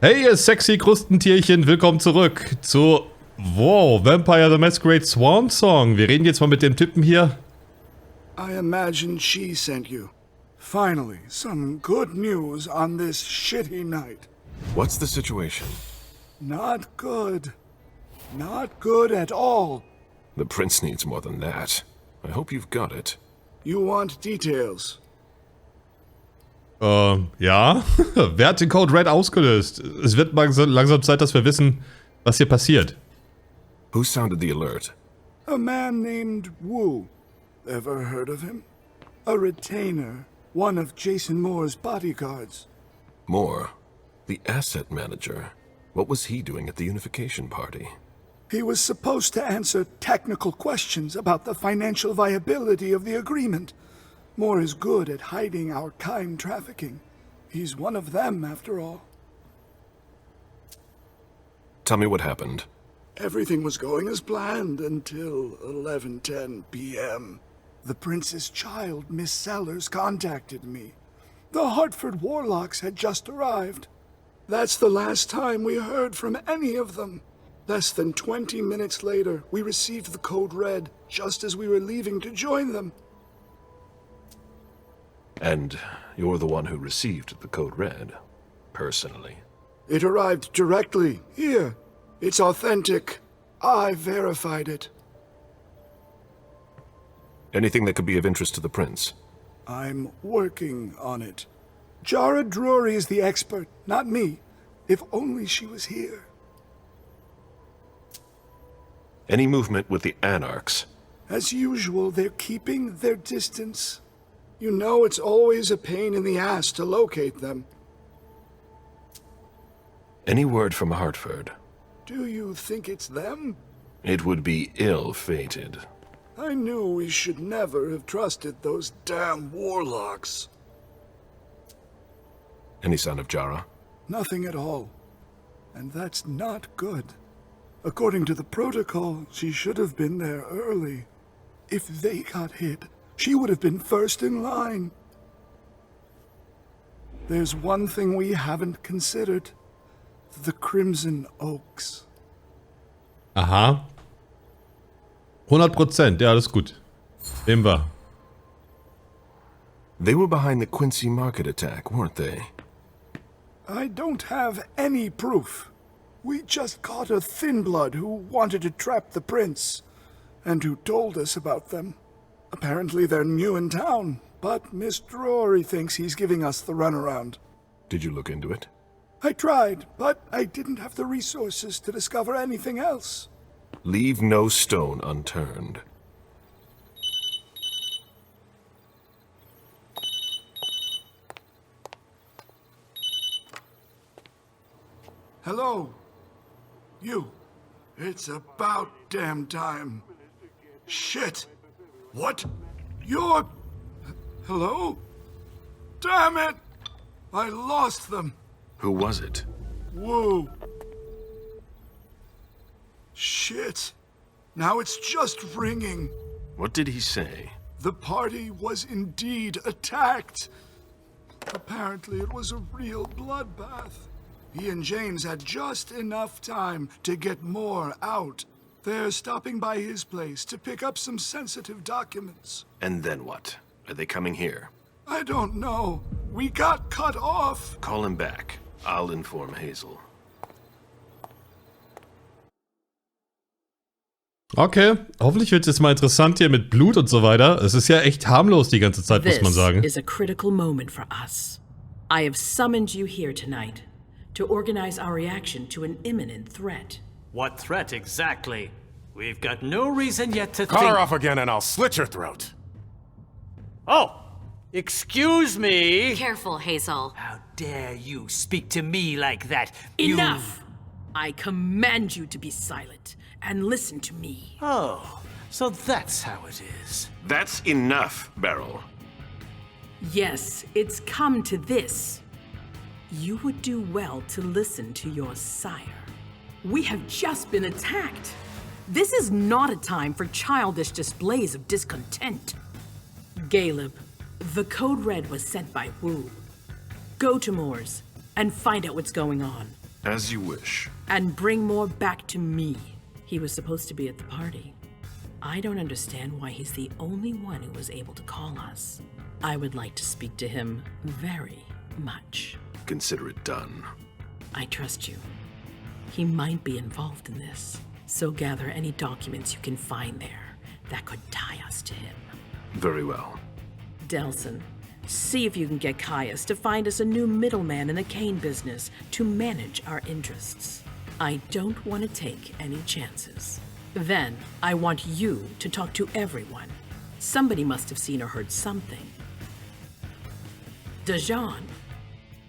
Hey, ihr sexy Krustentierchen, willkommen zurück zu Vampire the Masquerade Swansong. Wir reden jetzt mal mit dem Typen hier. I imagine she sent you. Finally, some good news on this shitty night. What's the situation? Not good. Not good at all. The prince needs more than that. I hope you've got it. You want details? Ja. Wer hat den Code Red ausgelöst? Es wird langsam Zeit, dass wir wissen, was hier passiert. Who sounded the alert? A man named Wu. Ever heard of him? A retainer. One of Jason Moore's bodyguards. Moore, the asset manager. What was he doing at the unification party? He was supposed to answer technical questions about the financial viability of the agreement. Moore is good at hiding our kind trafficking. He's one of them, after all. Tell me what happened. Everything was going as planned until 11:10 p.m. The prince's child, Miss Sellers, contacted me. The Hartford Warlocks had just arrived. That's the last time we heard from any of them. Less than 20 minutes later, we received the code red, just as we were leaving to join them. And you're the one who received the code red, personally. It arrived directly, here. It's authentic. I verified it. Anything that could be of interest to the prince? I'm working on it. Jara Drury is the expert, not me. If only she was here. Any movement with the Anarchs? As usual, they're keeping their distance. You know it's always a pain in the ass to locate them. Any word from Hartford? Do you think it's them? It would be ill-fated. I knew we should never have trusted those damn warlocks. Any sign of Jara? Nothing at all. And that's not good. According to the protocol, she should have been there early. If they got hit, she would have been first in line. There's one thing we haven't considered. The Crimson Oaks. Aha. 100%, ja, alles gut. Nehmen wir. They were behind the Quincy Market attack, weren't they? I don't have any proof. We just caught a thin blood who wanted to trap the prince, and who told us about them. Apparently they're new in town, but Miss Drury thinks he's giving us the runaround. Did you look into it? I tried, but I didn't have the resources to discover anything else. Leave no stone unturned. Hello? You. It's about damn time. Shit. What? You're... Hello? Damn it! I lost them. Who was it? Whoa. Shit. Now it's just ringing. What did he say? The party was indeed attacked. Apparently it was a real bloodbath. He and James had just enough time to get more out. They're stopping by his place to pick up some sensitive documents. And then what? Are they coming here? I don't know. We got cut off. Call him back. I'll inform Hazel. Okay, hoffentlich wird es jetzt mal interessant hier mit Blut und so weiter. Es ist ja echt harmlos die ganze Zeit, muss man sagen. This is a critical moment for us. I have summoned you here tonight to organize our reaction to an imminent threat. What threat exactly? We've got no reason yet to Car think— off again and I'll slit your throat. Oh! Excuse me! Careful, Hazel. How dare you speak to me like that? Enough! I command you to be silent and listen to me. Oh, so that's how it is. That's enough, Beryl. Yes, it's come to this. You would do well to listen to your sire. We have just been attacked. This is not a time for childish displays of discontent. Caleb, the code red was sent by Wu. Go to Moore's and find out what's going on. As you wish. And bring more back to me. He was supposed to be at the party. I don't understand why he's the only one who was able to call us. I would like to speak to him very much. Consider it done. I trust you. He might be involved in this, so gather any documents you can find there that could tie us to him. Very well. Delson, see if you can get Caius to find us a new middleman in the cane business to manage our interests. I don't want to take any chances. Then, I want you to talk to everyone. Somebody must have seen or heard something. Dajan,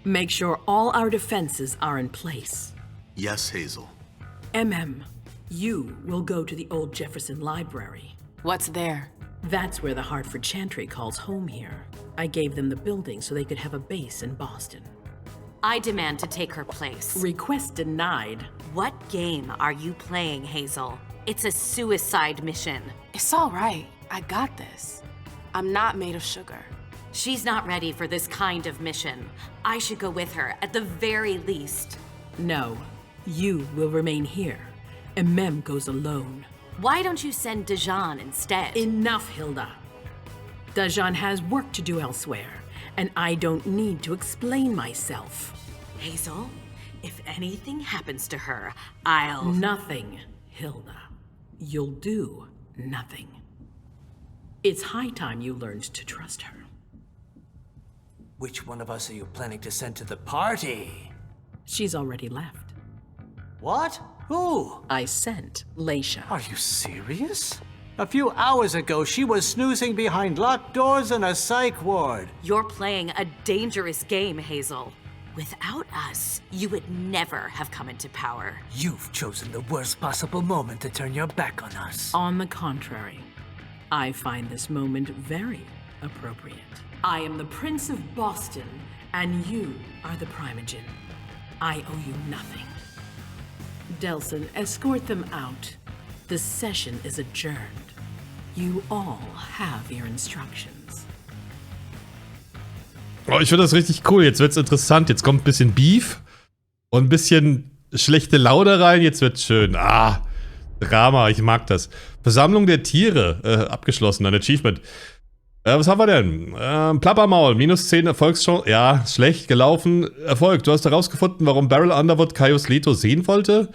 make sure all our defenses are in place. Yes, Hazel. You will go to the old Jefferson Library. What's there? That's where the Hartford Chantry calls home here. I gave them the building so they could have a base in Boston. I demand to take her place. Request denied. What game are you playing, Hazel? It's a suicide mission. It's all right. I got this. I'm not made of sugar. She's not ready for this kind of mission. I should go with her, at the very least. No, you will remain here. Goes alone. Why don't you send Dajan instead? Enough, Hilda. Dajan has work to do elsewhere, and I don't need to explain myself. Hazel, if anything happens to her, I'll... Nothing, Hilda. You'll do nothing. It's high time you learned to trust her. Which one of us are you planning to send to the party? She's already left. What? Who? I sent Leisha. Are you serious? A few hours ago, she was snoozing behind locked doors in a psych ward. You're playing a dangerous game, Hazel. Without us, you would never have come into power. You've chosen the worst possible moment to turn your back on us. On the contrary, I find this moment very appropriate. I am the Prince of Boston, and you are the Primogen. I owe you nothing. Delson, escort them out. The session is adjourned. You all have your instructions. Oh, ich finde das richtig cool. Jetzt wird's interessant. Jetzt kommt ein bisschen Beef und ein bisschen schlechte Laune rein. Jetzt wird's schön. Ah, Drama. Ich mag das. Versammlung der Tiere. Abgeschlossen. Ein Achievement. Was haben wir denn? Plappermaul. -10 Erfolgschance. Ja, schlecht gelaufen. Erfolg. Du hast herausgefunden, warum Beryl Underwood Caius Leto sehen wollte.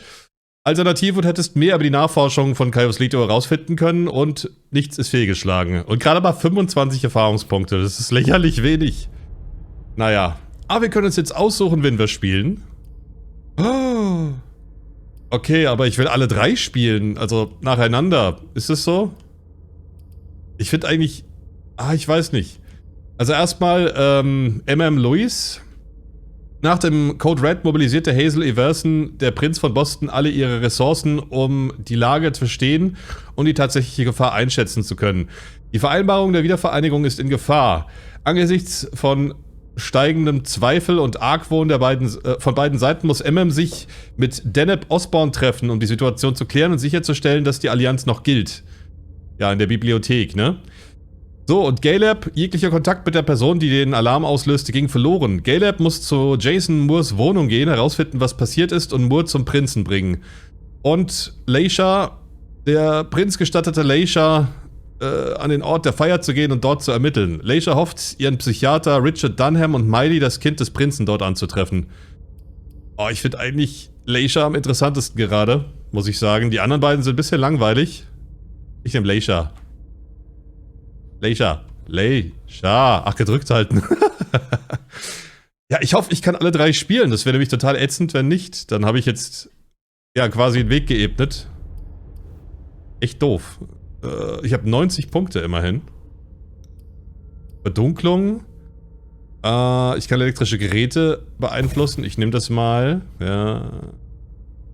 Alternativ und hättest mehr über die Nachforschung von Caius Leto herausfinden können und nichts ist fehlgeschlagen. Und gerade mal 25 Erfahrungspunkte. Das ist lächerlich wenig. Naja. Aber wir können uns jetzt aussuchen, wen wir spielen. Oh. Okay, aber ich will alle 3 spielen. Also nacheinander. Ist es so? Ich finde eigentlich... ich weiß nicht. Also erstmal, Louis. Nach dem Code Red mobilisierte Hazel Everson, der Prinz von Boston, alle ihre Ressourcen, um die Lage zu verstehen und die tatsächliche Gefahr einschätzen zu können. Die Vereinbarung der Wiedervereinigung ist in Gefahr. Angesichts von steigendem Zweifel und Argwohn von beiden Seiten muss sich mit Deneb Osborne treffen, um die Situation zu klären und sicherzustellen, dass die Allianz noch gilt. Ja, in der Bibliothek, ne? So, und Galeb, jeglicher Kontakt mit der Person, die den Alarm auslöste, ging verloren. Galeb muss zu Jason Moores Wohnung gehen, herausfinden, was passiert ist und Moore zum Prinzen bringen. Und Leisha, der Prinz gestattete Leisha, an den Ort der Feier zu gehen und dort zu ermitteln. Leisha hofft, ihren Psychiater Richard Dunham und Miley, das Kind des Prinzen, dort anzutreffen. Oh, ich finde eigentlich Leisha am interessantesten gerade, muss ich sagen. Die anderen beiden sind ein bisschen langweilig. Ich nehme Leisha. Leisha. Ach, gedrückt halten. Ja, ich hoffe, ich kann alle 3 spielen. Das wäre nämlich total ätzend, wenn nicht. Dann habe ich jetzt ja quasi den Weg geebnet. Echt doof. Ich habe 90 Punkte immerhin. Verdunklung. Ich kann elektrische Geräte beeinflussen. Ich nehme das mal. Ja.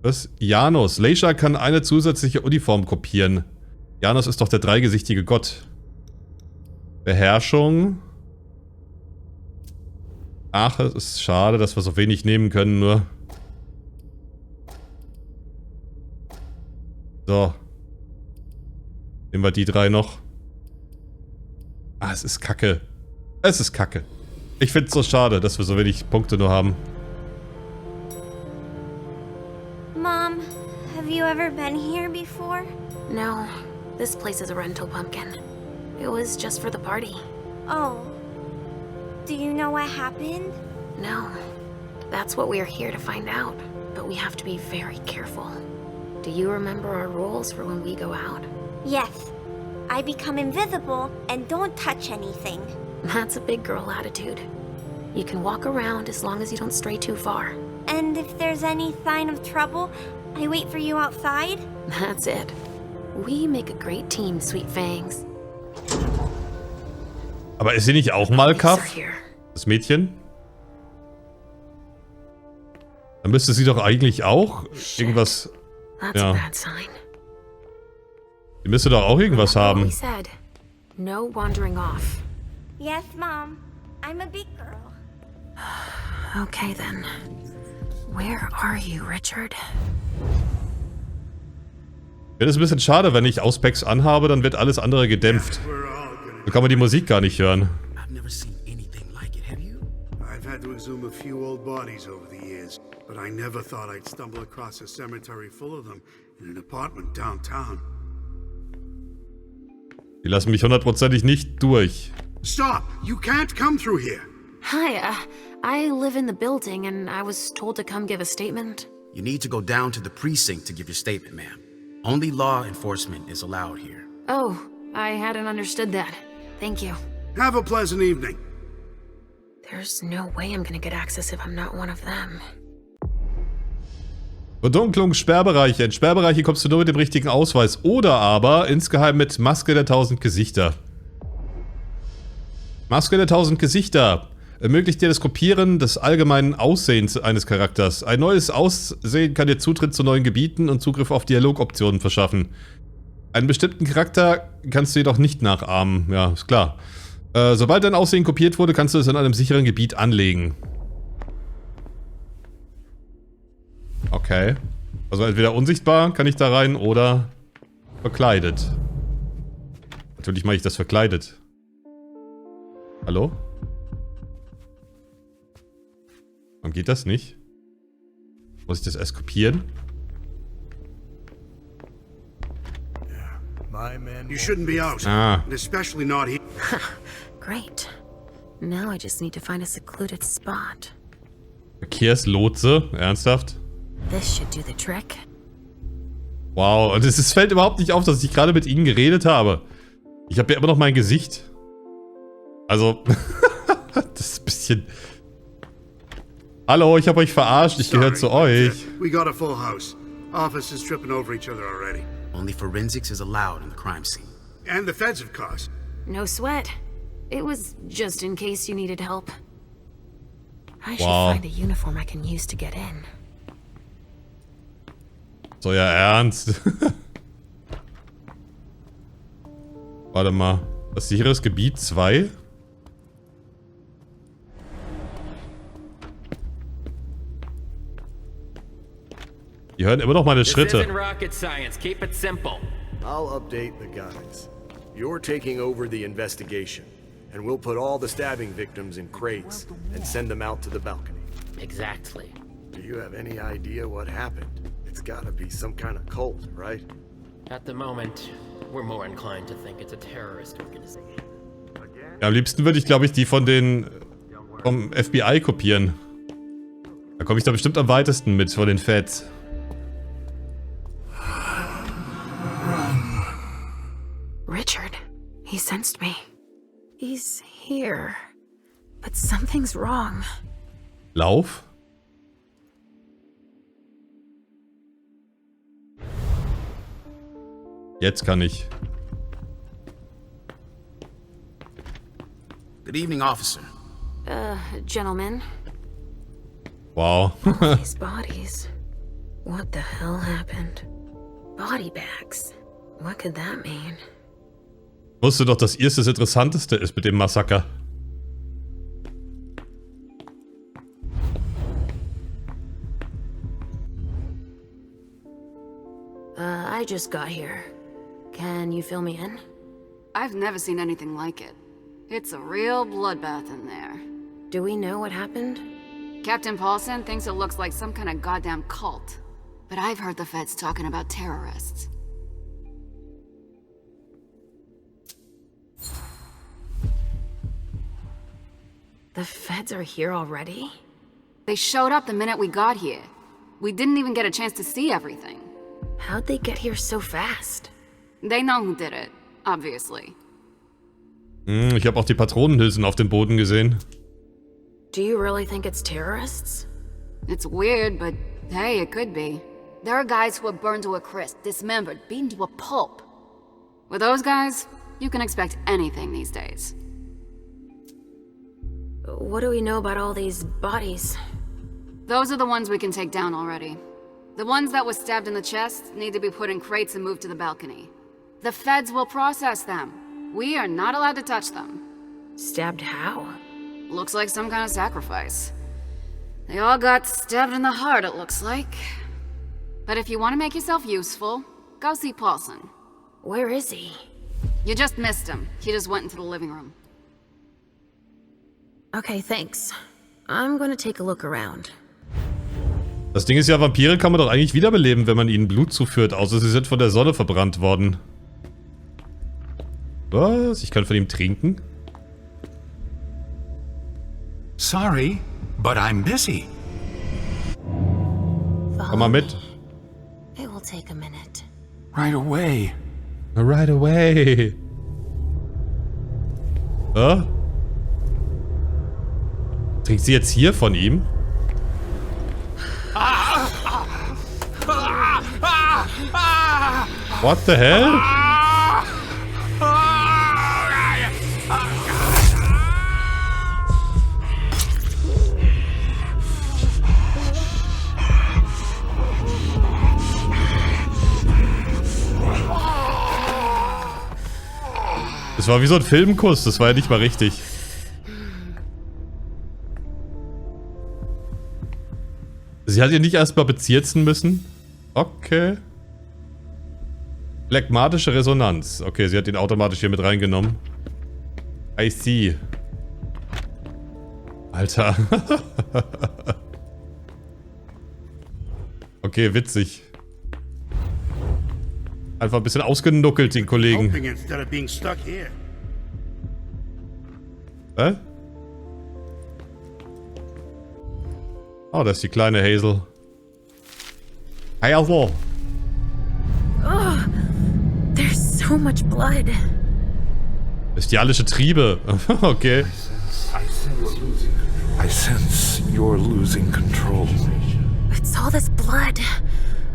Was? Janus. Leisha kann eine zusätzliche Uniform kopieren. Janus ist doch der dreigesichtige Gott. Beherrschung. Ach, es ist schade, dass wir so wenig nehmen können, nur. So. Nehmen wir die 3 noch. Es ist kacke. Es ist kacke. Ich finde es so schade, dass wir so wenig Punkte nur haben. Mom, have you ever been here before? No, this place is a rental pumpkin. It was just for the party. Oh. Do you know what happened? No. That's what we're here to find out. But we have to be very careful. Do you remember our rules for when we go out? Yes. I become invisible and don't touch anything. That's a big girl attitude. You can walk around as long as you don't stray too far. And if there's any sign of trouble, I wait for you outside? That's it. We make a great team, Sweet Fangs. Aber ist sie nicht auch Malkaff? Das Mädchen? Dann müsste sie doch eigentlich auch irgendwas... Ja. Die müsste doch auch irgendwas haben. No wandering off. Yes, Mom. I'm a big girl. Okay then. Where are you, Richard? Wäre das ein bisschen schade, wenn ich Auspacks anhabe, dann wird alles andere gedämpft. So kann man die Musik gar nicht hören. I've never seen anything like it, have you? I've had to exhume a few old bodies over the years, but I never thought I'd stumble across a cemetery full of them in an apartment downtown. Die lassen mich hundertprozentig nicht durch. Stop! You can't come through here! Hi, I live in the building and I was told to come give a statement. You need to go down to the precinct to give your statement, ma'am. Only law enforcement is allowed here. Oh, I hadn't understood that. Thank you. Have a pleasant evening. There's no way I'm gonna get access if I'm not one of them. Verdunklung, Sperrbereiche. In Sperrbereiche kommst du nur mit dem richtigen Ausweis. Oder aber insgeheim mit Maske der 1000 Gesichter. Maske der 1000 Gesichter ermöglicht dir das Kopieren des allgemeinen Aussehens eines Charakters. Ein neues Aussehen kann dir Zutritt zu neuen Gebieten und Zugriff auf Dialogoptionen verschaffen. Einen bestimmten Charakter kannst du jedoch nicht nachahmen. Ja, ist klar. Sobald dein Aussehen kopiert wurde, kannst du es in einem sicheren Gebiet anlegen. Okay. Also entweder unsichtbar kann ich da rein oder verkleidet. Natürlich mache ich das verkleidet. Hallo? Warum geht das nicht? Muss ich das erst kopieren? You shouldn't be out, and especially not here. Great. Now I just need to find a secluded spot. Verkehrslotse? Ernsthaft? This should do the trick. Wow, und es fällt überhaupt nicht auf, dass ich gerade mit ihnen geredet habe. Ich habe ja immer noch mein Gesicht. Also, das ist ein bisschen... Hallo, ich habe euch verarscht, ich gehöre zu euch. We got a full house. Officers tripping over each other already. Only forensics is allowed in the crime scene. And the feds, of course. No sweat. It was just in case you needed help. I should find a uniform I can use to get in. So, ja, ernst. Warte mal. Das sicheres Gebiet 2? Die hören immer noch meine Schritte. This isn't rocket science. Keep it simple. I'll update the guys. You're taking over the investigation, and we'll put all the stabbing victims in crates and send them out to the balcony. Exactly. Do you have any idea what happened? It's gotta be some kind of cult, right? At the moment, we're more inclined to think it's a terrorist organization. Ja, am liebsten würde ich, glaube ich, die vom FBI kopieren. Da komme ich da bestimmt am weitesten mit von den Feds. Richard, he sensed me. He's here. But something's wrong. Lauf? Jetzt kann ich. Good evening, officer. Gentlemen. Wow. All these bodies. What the hell happened? Body bags. What could that mean? Wusste doch, dass ihr das Interessanteste ist mit dem Massaker. I just got here. Can you fill me in? I've never seen anything like it. It's a real bloodbath in there. Do we know what happened? Captain Paulson thinks it looks like some kind of goddamn cult. but I've heard the feds talking about terrorists. The feds are here already? They showed up the minute we got here. We didn't even get a chance to see everything. How'd they get here so fast? They know who did it, obviously. Ich habe auch die Patronenhülsen auf dem Boden gesehen. Do you really think it's terrorists? It's weird, but hey, it could be. There are guys who are burned to a crisp, dismembered, beaten to a pulp. With those guys, you can expect anything these days. What do we know about all these bodies? Those are the ones we can take down already. The ones that were stabbed in the chest need to be put in crates and moved to the balcony. The feds will process them. We are not allowed to touch them. Stabbed how? Looks like some kind of sacrifice. They all got stabbed in the heart, it looks like. But if you want to make yourself useful, go see Paulson. Where is he? You just missed him. He just went into the living room. Okay, thanks. I'm gonna take a look around. Das Ding ist ja, Vampire kann man doch eigentlich wiederbeleben, wenn man ihnen Blut zuführt, außer sie sind von der Sonne verbrannt worden. Was? Ich kann von ihm trinken? Sorry, but I'm busy. Komm mal mit. It will take a minute. Right away. Right away. Trinkt sie jetzt hier von ihm? What the hell? Das war wie so ein Filmkuss, das war ja nicht mal richtig. Sie hat ihn nicht erstmal bezirzen müssen? Okay. Phlegmatische Resonanz. Okay, sie hat ihn automatisch hier mit reingenommen. I see. Alter. Okay, witzig. Einfach ein bisschen ausgenuckelt, den Kollegen. Hä? Oh, das ist die kleine Hazel. Hazel. Oh, there's so much blood. Bestialische Triebe. Okay. I sense you're losing control. It's all this blood.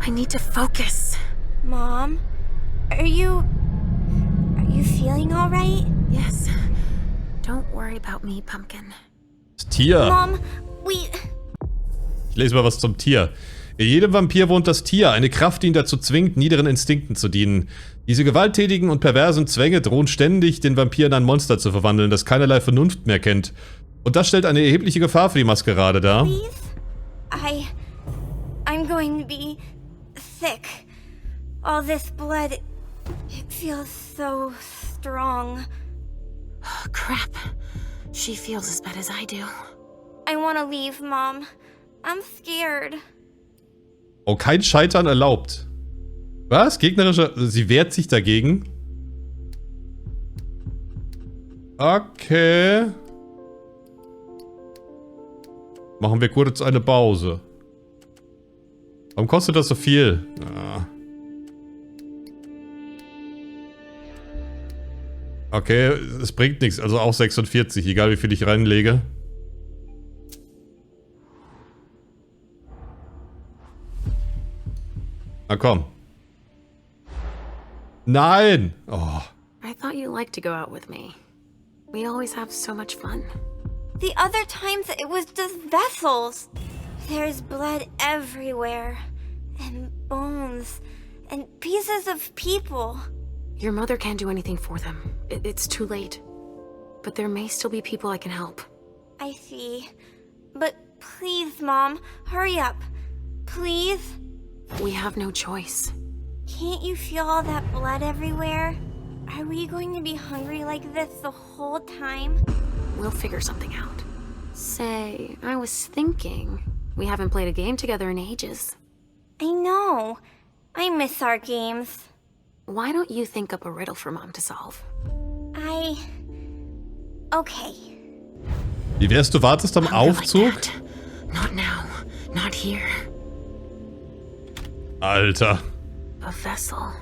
I need to focus. Mom, are you feeling all right? Yes. Don't worry about me, Pumpkin. Das Tier. Mom, Ich lese mal was zum Tier. In jedem Vampir wohnt das Tier, eine Kraft, die ihn dazu zwingt, niederen Instinkten zu dienen. Diese gewalttätigen und perversen Zwänge drohen ständig, den Vampir in ein Monster zu verwandeln, das keinerlei Vernunft mehr kennt. Und das stellt eine erhebliche Gefahr für die Maskerade dar. Please? I'm going to be sick. All this blood, it feels so strong. Oh, crap. She feels as bad as I do. I want to leave, Mom. I'm scared. Oh, kein Scheitern erlaubt. Was? Gegnerische... Sie wehrt sich dagegen. Okay. Machen wir kurz eine Pause. Warum kostet das so viel? Ah. Okay, es bringt nichts. Also auch 46, egal wie viel ich reinlege. Na komm. Nein! Oh. I thought you liked to go out with me. We always have so much fun. The other times it was just vessels. There's blood everywhere. And bones. And pieces of people. Your mother can't do anything for them. It's too late. But there may still be people I can help. I see. But please, Mom, hurry up. Please? We have no choice. Can't you feel all that blood everywhere? Are we going to be hungry like this the whole time? We'll figure something out. Say, I was thinking, we haven't played a game together in ages. I know. I miss our games. Why don't you think up a riddle for Mom to solve? Okay. Wie wär's, du wartest am Aufzug? Not now. Not here. Alter. A vessel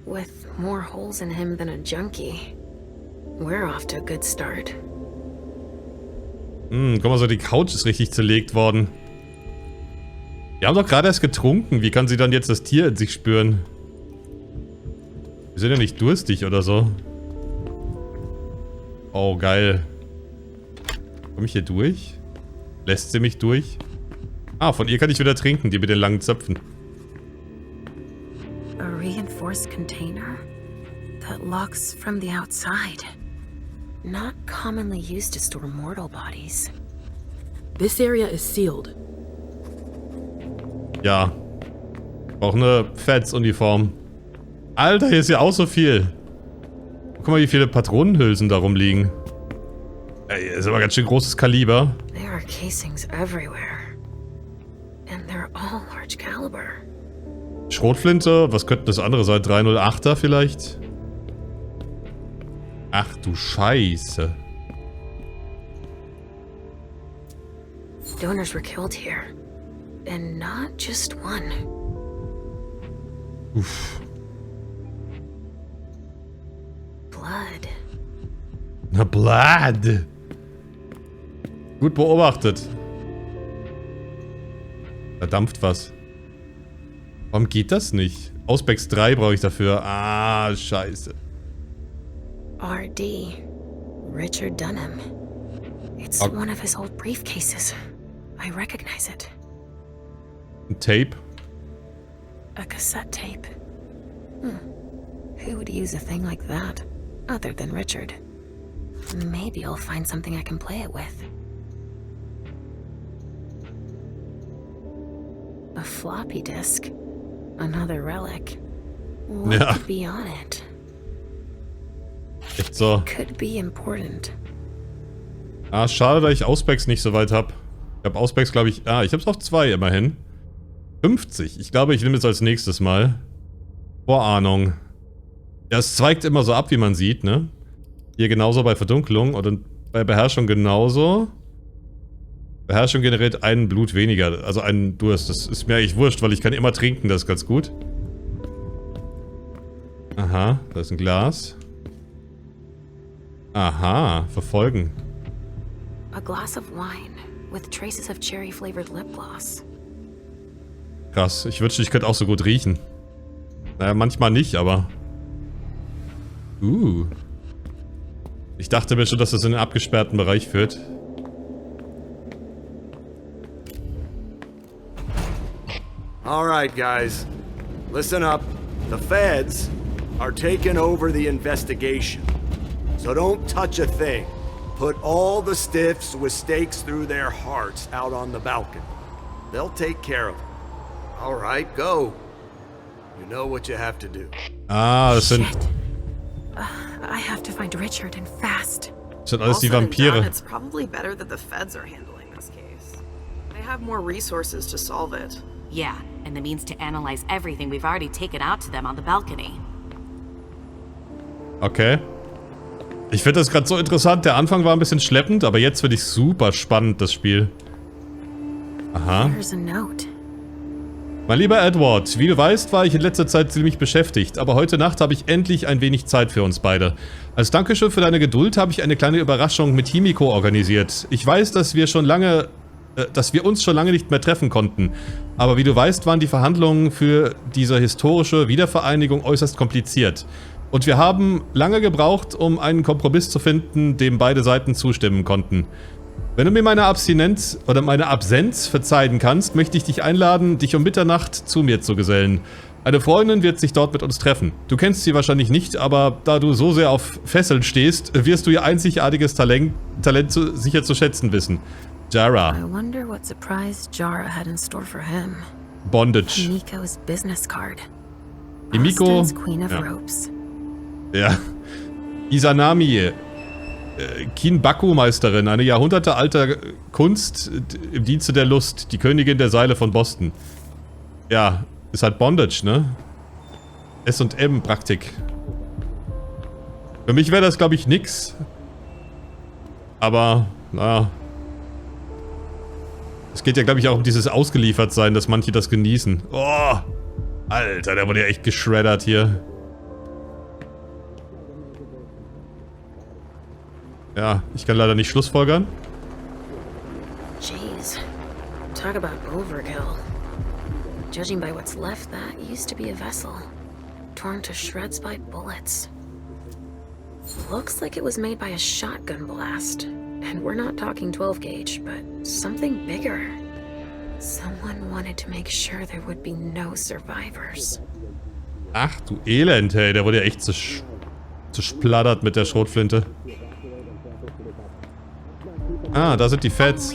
with more holes in him than a junkie. We're off to a good start. Guck mal, so die Couch ist richtig zerlegt worden. Wir haben doch gerade erst getrunken. Wie kann sie dann jetzt das Tier in sich spüren? Wir sind ja nicht durstig oder so. Oh, geil. Komme ich hier durch? Lässt sie mich durch? Ah, von ihr kann ich wieder trinken, die mit den langen Zöpfen. A reinforced container that locks from the outside. Not commonly used to store mortal bodies. This area is sealed. Ja. Auch eine Feds-Uniform. Alter, hier ist ja auch so viel. Guck mal, wie viele Patronenhülsen da rumliegen. Ey, das ist aber ganz schön großes Kaliber. There are casings everywhere. And they're all large caliber. Schrotflinte, was könnte das andere sein? 308er vielleicht? Ach du Scheiße. Donors were killed here. And not just one. Uff. Blood. Na, Blood. Gut beobachtet. Da dampft was. Warum geht das nicht? Auspex 3 brauche ich dafür. Ah, scheiße. R.D. Richard Dunham. It's one of his old briefcases. I recognize it. Ein Tape. A cassette tape. Who would use a thing like that, other than Richard? Maybe I'll find something I can play it with. A floppy disk. Another relic. What could be on it? Echt so. Could be important. Ah, schade, dass ich Auspex nicht so weit habe. Ich habe Auspex, glaube ich... Ah, ich habe es auf 2 immerhin. 50. Ich glaube, ich nehme es als nächstes Mal. Vorahnung. Ja, es zweigt immer so ab, wie man sieht, ne? Hier genauso bei Verdunklung und bei Beherrschung genauso. Beherrschung generiert einen Blut weniger, also einen Durst. Das ist mir eigentlich wurscht, weil ich kann immer trinken, das ist ganz gut. Aha, da ist ein Glas. Aha, verfolgen. A glass of wine with traces of cherry-flavored lip gloss. Krass, ich wünschte, ich könnte auch so gut riechen. Naja, manchmal nicht, aber... Ich dachte mir schon, dass das in den abgesperrten Bereich führt. Alright, guys. Listen up. The feds are taking over the investigation. So don't touch a thing. Put all the stiffs with stakes through their hearts out on the balcony. They'll take care of them. Alright, go. You know what you have to do. Ah, das sind... I have to find Richard and fast. Das sind alles die Vampire. It's probably better that the feds are handling this case. They have more resources to solve it. Yeah, and the means to analyze everything we've already taken out to them on the balcony. Okay. Ich finde das gerade so interessant. Der Anfang war ein bisschen schleppend, aber jetzt finde ich super spannend, das Spiel. Aha. There's a note. Mein lieber Edward, wie du weißt, war ich in letzter Zeit ziemlich beschäftigt, aber heute Nacht habe ich endlich ein wenig Zeit für uns beide. Als Dankeschön für deine Geduld habe ich eine kleine Überraschung mit Himiko organisiert. Ich weiß, dass wir uns schon lange nicht mehr treffen konnten, aber wie du weißt, waren die Verhandlungen für diese historische Wiedervereinigung äußerst kompliziert. Und wir haben lange gebraucht, um einen Kompromiss zu finden, dem beide Seiten zustimmen konnten. Wenn du mir meine Abstinenz oder meine Absenz verzeihen kannst, möchte ich dich einladen, dich um Mitternacht zu mir zu gesellen. Eine Freundin wird sich dort mit uns treffen. Du kennst sie wahrscheinlich nicht, aber da du so sehr auf Fesseln stehst, wirst du ihr einzigartiges Talent sicher zu schätzen wissen. Jara. I wonder what surprise Jara had in store for him. Bondage. Himiko's business card. Himiko. Queen of Ropes. Ja. Izanami. Kinbaku-Meisterin, eine jahrhundertealte Kunst im Dienste der Lust, die Königin der Seile von Boston. Ja, Ist halt Bondage, ne? S&M Praktik. Für mich wäre das, glaube ich, nix. Aber, naja. Es geht ja, glaube ich, auch um dieses Ausgeliefertsein, dass manche das genießen. Oh! Alter, der wurde ja echt geschreddert hier. Ja, ich kann leider nicht schlussfolgern. Jeez. Talk about overkill. Judging by what's left, that used to be a vessel. Torn to shreds by bullets. Looks like it was made by a shotgun blast. And we're not talking 12 gauge, but something bigger. Someone wanted to make sure there would be no survivors. Ach du Elend, hey, der wurde ja echt zersplattert mit der Schrotflinte. Ah, da sind die Feds.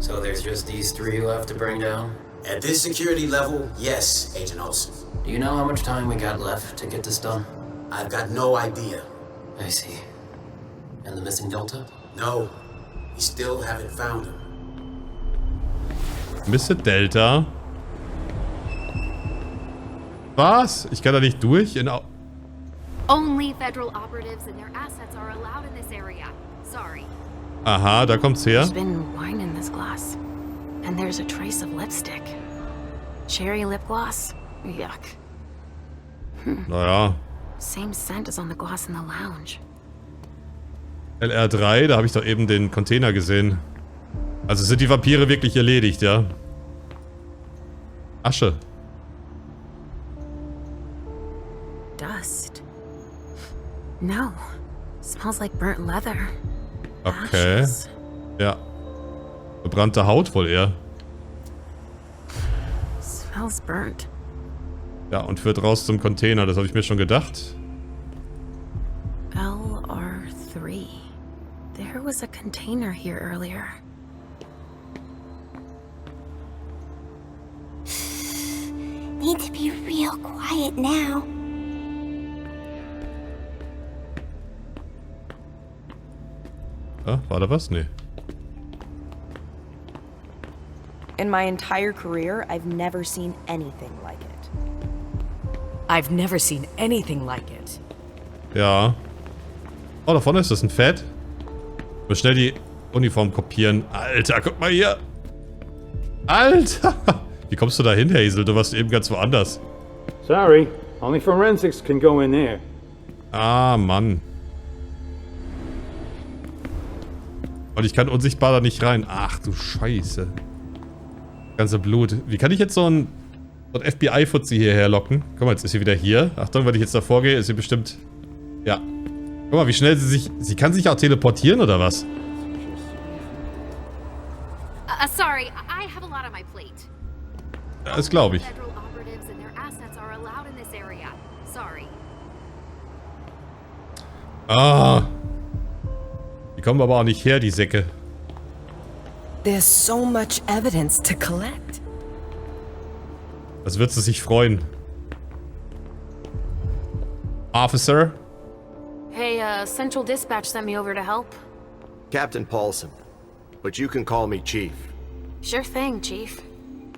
So there's just these 3 left to bring down? At this security level, yes, Agent Olsen. Do you know how much time we got left to get this done? I've got no idea. I see. And the missing Delta? No. We still haven't found him. Mr. Delta. Was? Ich kann da nicht durch? Only federal operatives and their assets are allowed in this area. Sorry. Aha, da kommt's her. There's been wine in this glass. And there's a trace of lipstick. Cherry lip gloss? Yuck. Naja. Same scent as on the glass in the lounge. LR3, da habe ich doch eben den Container gesehen. Also sind die Vampire wirklich erledigt, ja? Asche. Dust. No. Smells like burnt leather. Okay. Ashes. Ja. Verbrannte Haut wohl eher. Smells burnt. Ja, und führt raus zum Container, das habe ich mir schon gedacht. LR3. There was a container here earlier. Need to be real quiet now. Ja, war da was? Nee. In my entire career, I've never seen anything like it. I've never seen anything like it. Ja. Oh, da vorne ist das ein Fett. Mal schnell die Uniform kopieren. Alter, guck mal hier. Alter. Wie kommst du da hin, Hazel? Du warst eben ganz woanders. Sorry, only forensics can go in there. Ah, Mann. Und ich kann unsichtbar da nicht rein. Ach du Scheiße. Ganze Blut. Wie kann ich jetzt so ein FBI-Fuzzi hierher locken? Guck mal, jetzt ist sie wieder hier. Achtung, wenn ich jetzt davor gehe, ist sie bestimmt... Ja. Guck mal, wie schnell sie sich... Sie kann sich auch teleportieren, oder was? Sorry, I have a lot on my plate. Ja, das glaube ich. Federal operatives and their assets are allowed in this area. Sorry. Ah. Die kommen aber auch nicht her, die Säcke. There's so much evidence to collect. Das wird sie sich freuen. Officer? Hey, Central Dispatch sent me over to help. Captain Paulson, but you can call me Chief. Sure thing, Chief.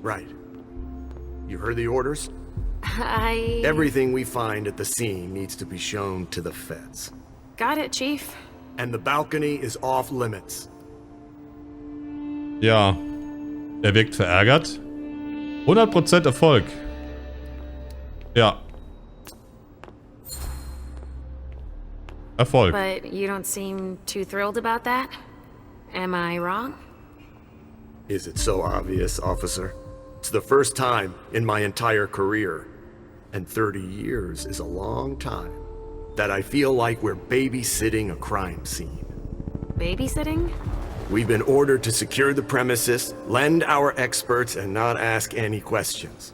Right. You heard the orders? I... Everything we find at the scene needs to be shown to the feds. Got it, Chief. And the balcony is off limits. Ja. Er wirkt verärgert. 100% Erfolg. Ja. Erfolg. But you don't seem too thrilled about that? Am I wrong? Is it so obvious, officer? It's the first time in my entire career, and 30 years is a long time, that I feel like we're babysitting a crime scene. Babysitting? We've been ordered to secure the premises, lend our experts, and not ask any questions.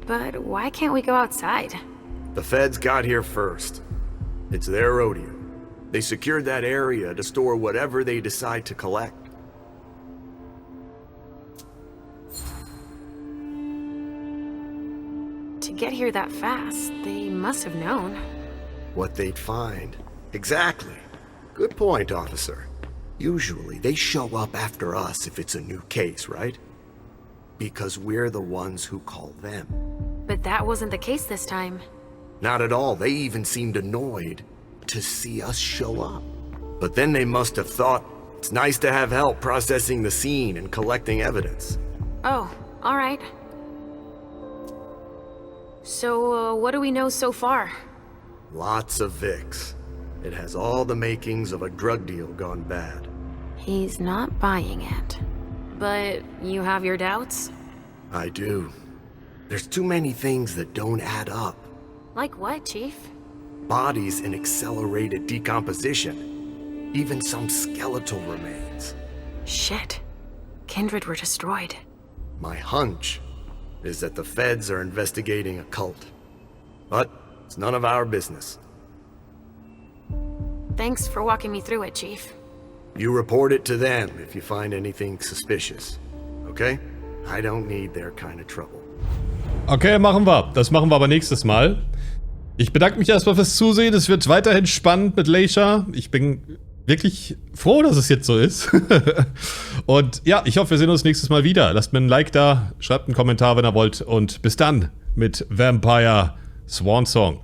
But why can't we go outside? The feds got here first. It's their rodeo. They secured that area to store whatever they decide to collect. To get here that fast, they must have known. What they'd find. Exactly. Good point, officer. Usually, they show up after us if it's a new case, right? Because we're the ones who call them. But that wasn't the case this time. Not at all. They even seemed annoyed to see us show up. But then they must have thought it's nice to have help processing the scene and collecting evidence. Oh, alright. So, what do we know so far? Lots of Vicks. It has all the makings of a drug deal gone bad. He's not buying it. But you have your doubts? I do. There's too many things that don't add up. Like what, Chief? Bodies in accelerated decomposition. Even some skeletal remains. Shit. Kindred were destroyed. My hunch is that the feds are investigating a cult. But it's none of our business. Thanks for walking me through it, Chief. You report it to them if you find anything suspicious. Okay? I don't need their kind of trouble. Okay, machen wir. Das machen wir aber nächstes Mal. Ich bedanke mich erstmal fürs Zusehen. Es wird weiterhin spannend mit Leisha. Ich bin wirklich froh, dass es jetzt so ist. Und ja, ich hoffe, wir sehen uns nächstes Mal wieder. Lasst mir ein Like da, schreibt einen Kommentar, wenn ihr wollt. Und bis dann mit Vampire Swansong.